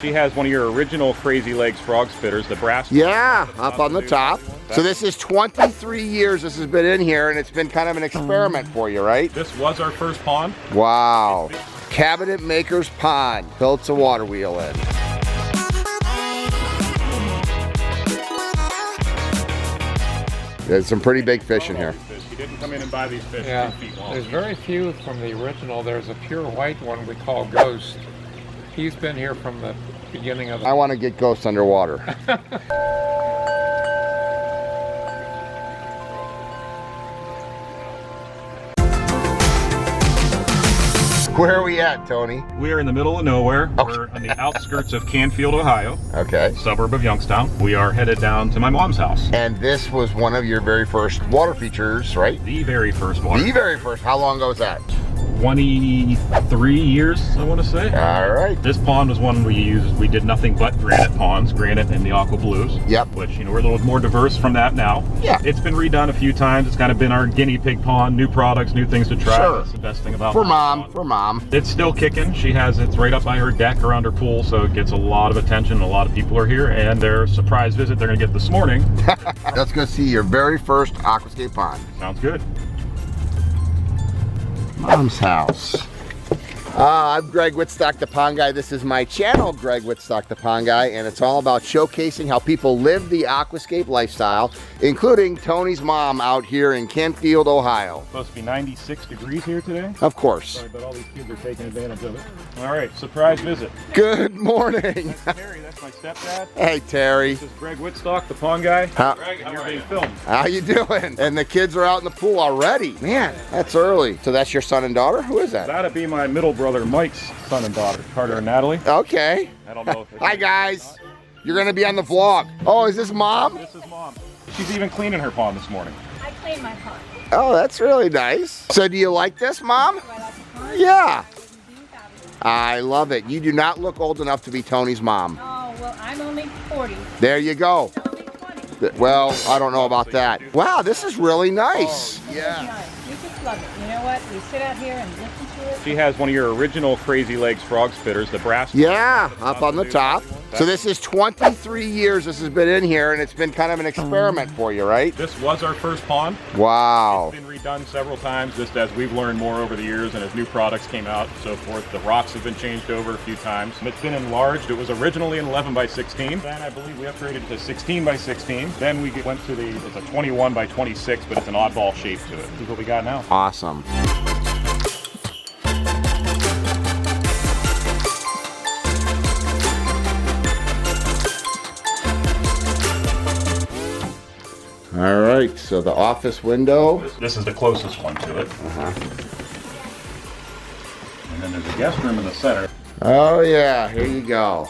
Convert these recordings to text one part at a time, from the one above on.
She has one of your original Crazy Legs frog spitters, the brass. Yeah, up on the top. So this is 23 years this has been in here, and it's been kind of an experiment for you, right? This was our first pond. Wow. Cabinet maker's pond. Built a water wheel in. There's some pretty big fish in here. You didn't come in and buy these fish 2 feet long. There's very few from the original. There's a pure white one we call Ghost. He's been here from the beginning of the... I want to get ghosts underwater. Where are we at, Tony? We are in the middle of nowhere. Okay. We're on the outskirts of Canfield, Ohio. Okay. Suburb of Youngtown. We are headed down to my mom's house. And this was one of your very first water features, right? The very first one. The very first. How long ago was that? 23 years, I want to say. All right. This pond was one we used. We did nothing but granite ponds, granite and the aqua blues. Yep. Which, you know, we're a little more diverse from that now. Yeah. It's been redone a few times. It's kind of been our guinea pig pond, new products, new things to try. Sure. That's the best thing about For that mom, pond. for mom. It's still kicking. It's right up by her deck around her pool, so it gets a lot of attention. A lot of people are here, and their surprise visit they're gonna get this morning. Let's go see your very first aquascape pond. Sounds good. Mom's house. I'm Greg Wittstock, the Pond Guy. This is my channel, Greg Wittstock, the Pond Guy, and it's all about showcasing how people live the aquascape lifestyle, including Tony's mom out here in Canfield, Ohio. Supposed to be 96 degrees here today. Of course. Sorry, but all these kids are taking advantage of it. All right, surprise visit. Good morning. Terry, that's my stepdad. Hey, Terry. This is Greg Wittstock, the Pond Guy. Greg, and you're being filmed. How you doing? And the kids are out in the pool already. Man, that's early. So that's your son and daughter? Who is that? That'd be my middle brother Mike's son and daughter, Carter and Natalie. Okay. I don't know if Hi, guys. You're going to be on the vlog. Oh, is this mom? This is mom. She's even cleaning her pond this morning. I clean my pond. Oh, that's really nice. So do you like this, Mom? Do I like the pond? Yeah. Being fabulous. I love it. You do not look old enough to be Tony's mom. Oh, well, I'm only 40. There you go. I'm only 20. Well, I don't know about that. Wow, this is really nice. It's nice. You just love it. You know what? We sit out here and listen to it. She has one of your original Crazy Legs frog spitters, the brass. Yeah, up on the top. So this is 23 years this has been in here, and it's been kind of an experiment for you, right? This was our first pond. Wow. It's been redone several times just as we've learned more over the years and as new products came out and so forth. The rocks have been changed over a few times. It's been enlarged. It was originally an 11 by 16. Then I believe we upgraded to 16 by 16. Then we went to it's a 21 by 26, but it's an oddball shape to it. This is what we got now. Awesome. All right, so the office window. This is the closest one to it. And then there's a guest room in the center. Oh yeah, here you go.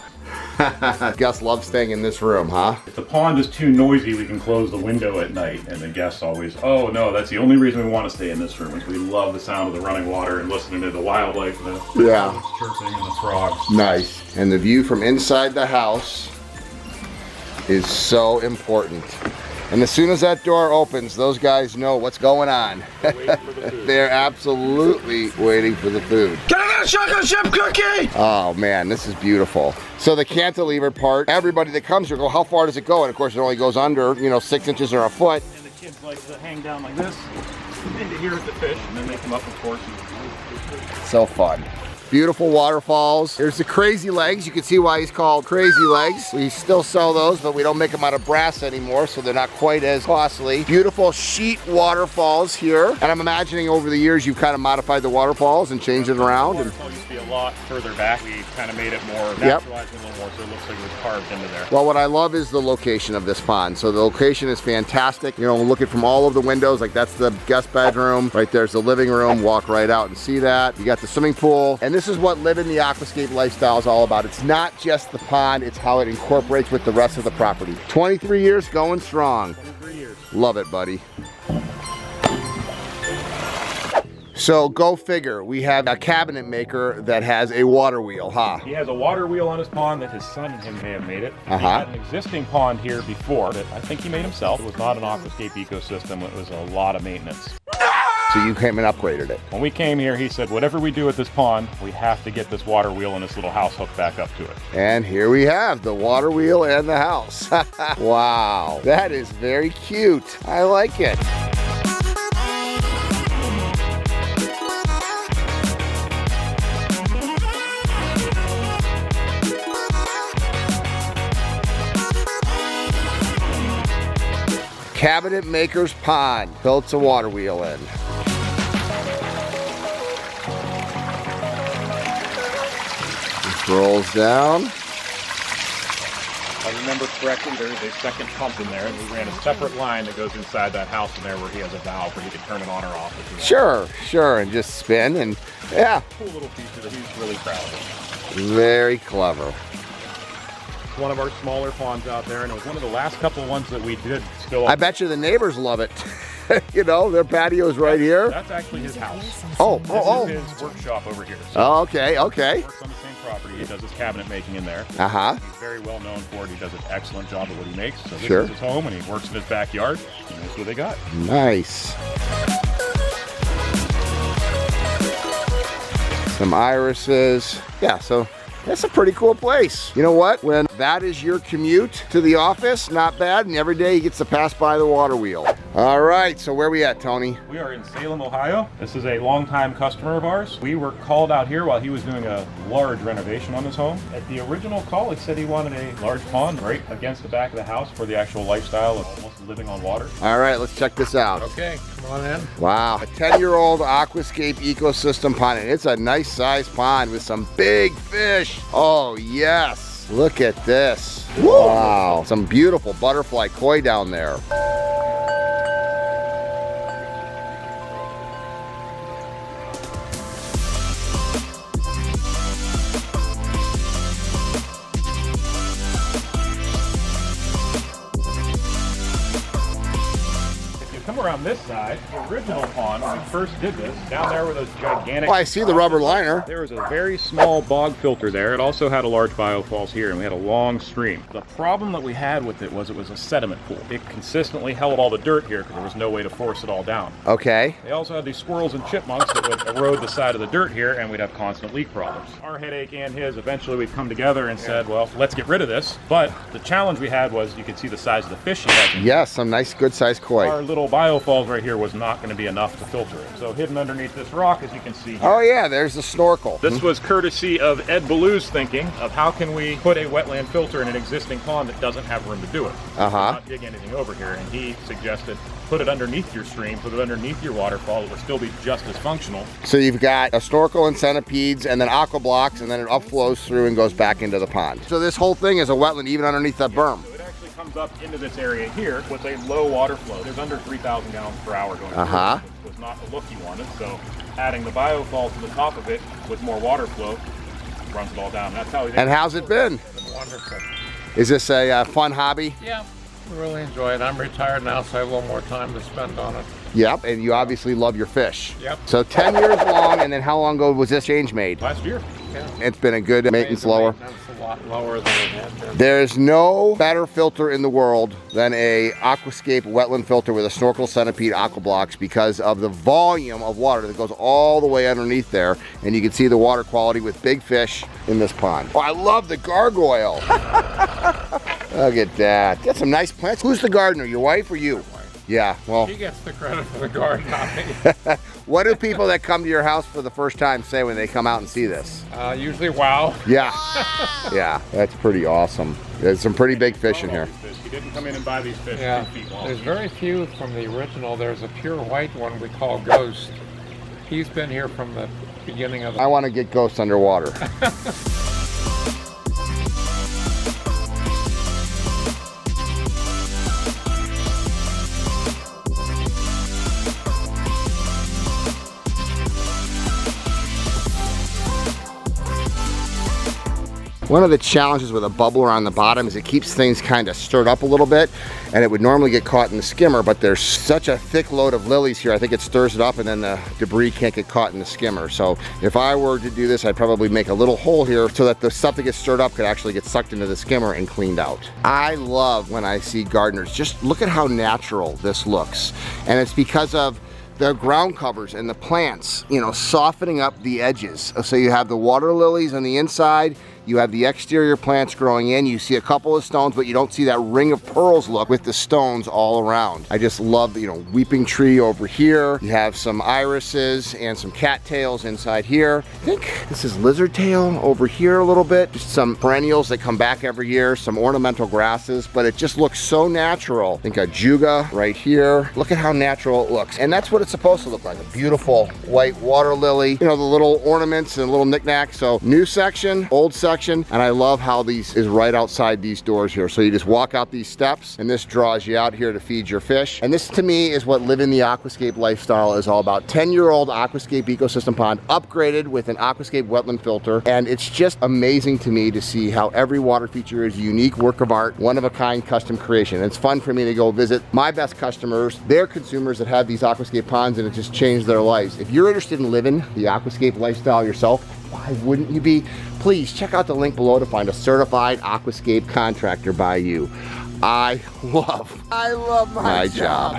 Gus loves staying in this room, huh? If the pond is too noisy, we can close the window at night, and the guests always, oh no, that's the only reason we want to stay in this room, is we love the sound of the running water and listening to the wildlife, the chirping and the frogs. Nice. And the view from inside the house is so important. And as soon as that door opens, those guys know what's going on. They're absolutely waiting for the food. Can I get a chocolate chip cookie? Oh man, this is beautiful. So the cantilever part, everybody that comes here go, how far does it go? And of course it only goes under, 6 inches or a foot. And the kids like to hang down like this into here at the fish, and then they come up, of course. So fun. Beautiful waterfalls. Here's the Crazy Legs. You can see why he's called Crazy Legs. We still sell those, but we don't make them out of brass anymore, so they're not quite as costly. Beautiful sheet waterfalls here. And I'm imagining over the years you've kind of modified the waterfalls and changed it around. The waterfall used to be a lot further back. We kind of made it more naturalized a little more, so it looks like it was carved into there. Well, what I love is the location of this pond. So the location is fantastic. Looking from all of the windows, like that's the guest bedroom. Right there's the living room. Walk right out and see that. You got the swimming pool. And this is what living the aquascape lifestyle is all about. It's not just the pond, it's how it incorporates with the rest of the property. 23 years going strong. 23 years. Love it, buddy. So go figure, we have a cabinet maker that has a water wheel, huh? He has a water wheel on his pond that his son and him may have made it. He had an existing pond here before that I think he made himself. It was not an aquascape ecosystem, it was a lot of maintenance. So you came and upgraded it. When we came here, he said, whatever we do with this pond, we have to get this water wheel and this little house hooked back up to it. And here we have the water wheel and the house. Wow, that is very cute. I like it. Cabinet Maker's Pond. Built a water wheel in. This rolls down. If I remember correctly, there's a second pump in there, and we ran a separate line that goes inside that house in there where he has a valve where he can turn it on or off. If he wants. Sure, and just spin, and yeah. Cool little feature that he's really proud of. Very clever. One of our smaller ponds out there, and it was one of the last couple ones that we did still. I bet you the neighbors love it. You know, their patio's right here. That's actually his house. Oh. This is his workshop over here. So Oh, okay. he works on the same property. He does his cabinet making in there. Uh-huh. He's very well known for it. He does an excellent job at what he makes. So this Sure. is his home, and he works in his backyard. And that's what they got. Nice. Some irises. Yeah, so that's a pretty cool place. You know what? When that is your commute to the office, not bad. And every day he gets to pass by the water wheel. All right, so where we at, Tony? We are in Salem, Ohio. This is a longtime customer of ours. We were called out here while he was doing a large renovation on his home. At the original call, he said he wanted a large pond right against the back of the house for the actual lifestyle of almost living on water. All right, let's check this out. Okay, come on in. Wow, a 10-year-old aquascape ecosystem pond, and it's a nice sized pond with some big fish. Oh yes, look at this. Wow, some beautiful butterfly koi down there. Come around this side, the original pond, when we first did this, down there were those gigantic... Oh, I see the rubber liner. There was a very small bog filter there. It also had a large biofalls here, and we had a long stream. The problem that we had with it was a sediment pool. It consistently held all the dirt here because there was no way to force it all down. Okay. They also had these squirrels and chipmunks that would erode the side of the dirt here, and we'd have constant leak problems. Our headache and his, eventually we'd come together and said, well, let's get rid of this. But the challenge we had was you could see the size of the fish he had. Yes, some nice good sized koi. Our little biofalls right here was not going to be enough to filter it. So hidden underneath this rock, as you can see here. Oh yeah, there's the snorkel. This was courtesy of Ed Ballew's thinking of how can we put a wetland filter in an existing pond that doesn't have room to do it. Not dig anything over here. And he suggested put it underneath your stream, put it underneath your waterfall. It would still be just as functional. So you've got a snorkel and centipedes and then aqua blocks, and then it upflows through and goes back into the pond. So this whole thing is a wetland even underneath that berm. So it actually comes up into this area here with a low water flow. There's under 3,000 gallons per hour going through. Which was not the look you wanted. So adding the biofall to the top of it with more water flow runs it all down. That's how. And how's it been? It's been wonderful. Is this a fun hobby? Yeah, we really enjoy it. I'm retired now, so I have a little more time to spend on it. Yep, and you obviously love your fish. Yep. So 10 years long, and then how long ago was this change made? Last year. Yeah. It's been a good maintenance lower. That's a lot lower than it had been. There's no better filter in the world than a aquascape wetland filter with a snorkel, centipede, aqua blocks because of the volume of water that goes all the way underneath there, and you can see the water quality with big fish in this pond. Oh, I love the gargoyle. Look at that. Got some nice plants. Who's the gardener, your wife or you? Yeah, well. She gets the credit for the garden, not me. What do people that come to your house for the first time say when they come out and see this? Usually, wow. Yeah, yeah, that's pretty awesome. There's some pretty big fish in here. He didn't come in and buy these fish 2 feet long. There's very few from the original. There's a pure white one we call Ghost. He's been here from the beginning of the... I want to get ghosts underwater. One of the challenges with a bubbler on the bottom is it keeps things kind of stirred up a little bit, and it would normally get caught in the skimmer, but there's such a thick load of lilies here, I think it stirs it up and then the debris can't get caught in the skimmer. So if I were to do this, I'd probably make a little hole here so that the stuff that gets stirred up could actually get sucked into the skimmer and cleaned out. I love when I see gardeners. Just look at how natural this looks. And it's because of the ground covers and the plants, you know, softening up the edges. So you have the water lilies on the inside, you have the exterior plants growing in, you see a couple of stones, but you don't see that ring of pearls look with the stones all around. I just love, you know, weeping tree over here. You have some irises and some cattails inside here. I think this is lizard tail over here a little bit. Just some perennials that come back every year, some ornamental grasses, but it just looks so natural. I think a juga right here. Look at how natural it looks. And that's what it's supposed to look like, a beautiful white water lily. You know, the little ornaments and little knickknacks. So new section, old section, and I love how these is right outside these doors here. So you just walk out these steps and this draws you out here to feed your fish. And this to me is what living the aquascape lifestyle is all about. 10-year-old aquascape ecosystem pond upgraded with an aquascape wetland filter. And it's just amazing to me to see how every water feature is a unique work of art, one of a kind custom creation. It's fun for me to go visit my best customers, their consumers that have these aquascape ponds, and it just changed their lives. If you're interested in living the aquascape lifestyle yourself, why wouldn't you be? Please check out the link below to find a certified aquascape contractor by you. I love my job.